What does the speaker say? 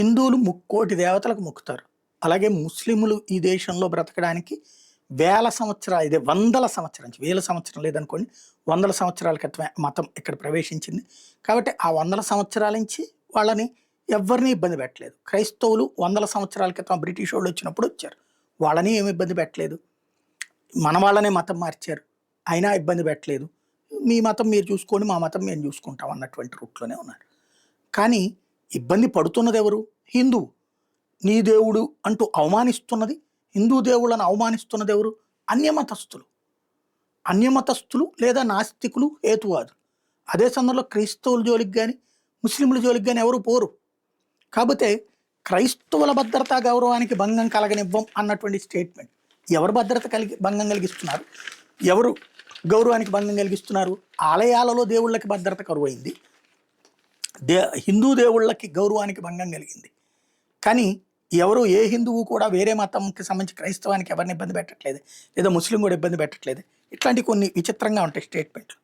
హిందువులు ముక్కోటి దేవతలకు మొక్కుతారు. అలాగే ముస్లిములు ఈ దేశంలో బ్రతకడానికి వేల సంవత్సరాలు, ఇదే వందల సంవత్సరాల నుంచి, వేల సంవత్సరం లేదనుకోండి, వందల సంవత్సరాల క్రితమే మతం ఇక్కడ ప్రవేశించింది. కాబట్టి ఆ వందల సంవత్సరాల నుంచి వాళ్ళని ఎవ్వరిని ఇబ్బంది పెట్టలేదు. క్రైస్తవులు వందల సంవత్సరాల క్రితం బ్రిటిష్ వాళ్ళు వచ్చినప్పుడు వచ్చారు. వాళ్ళని ఏమి ఇబ్బంది పెట్టలేదు. మన వాళ్ళనే మతం మార్చారు, అయినా ఇబ్బంది పెట్టలేదు. మీ మతం మీరు చూసుకోండి, మా మతం మేము చూసుకుంటాం అన్నటువంటి రూట్లోనే ఉన్నారు. కానీ ఇబ్బంది పడుతున్నది ఎవరు? హిందువు. నీ దేవుడు అంటూ అవమానిస్తున్నది, హిందూ దేవుళ్ళను అవమానిస్తున్నది ఎవరు? అన్యమతస్థులు. అన్యమతస్థులు లేదా నాస్తికులు, హేతువాదులు. అదే సందర్భంలో క్రైస్తవుల జోలికి కానీ ముస్లింల జోలికి కానీ ఎవరు పోరు. కాకపోతే క్రైస్తవుల భద్రతా గౌరవానికి భంగం కలగనివ్వం అన్నటువంటి స్టేట్మెంట్ ఎవరు భంగం కలిగిస్తున్నారు? ఎవరు గౌరవానికి భంగం కలిగిస్తున్నారు? ఆలయాలలో దేవుళ్ళకి భద్రత కరువైంది, హిందూ దేవుళ్ళకి గౌరవానికి భంగం కలిగింది. కానీ ఎవరు, ఏ హిందువు కూడా వేరే మతంకి సంబంధించి క్రైస్తవానికి ఎవరిని ఇబ్బంది పెట్టట్లేదు, లేదా ముస్లిం కూడా ఇబ్బంది పెట్టట్లేదు. ఇట్లాంటి కొన్ని విచిత్రంగా ఉంటాయి స్టేట్మెంట్లు.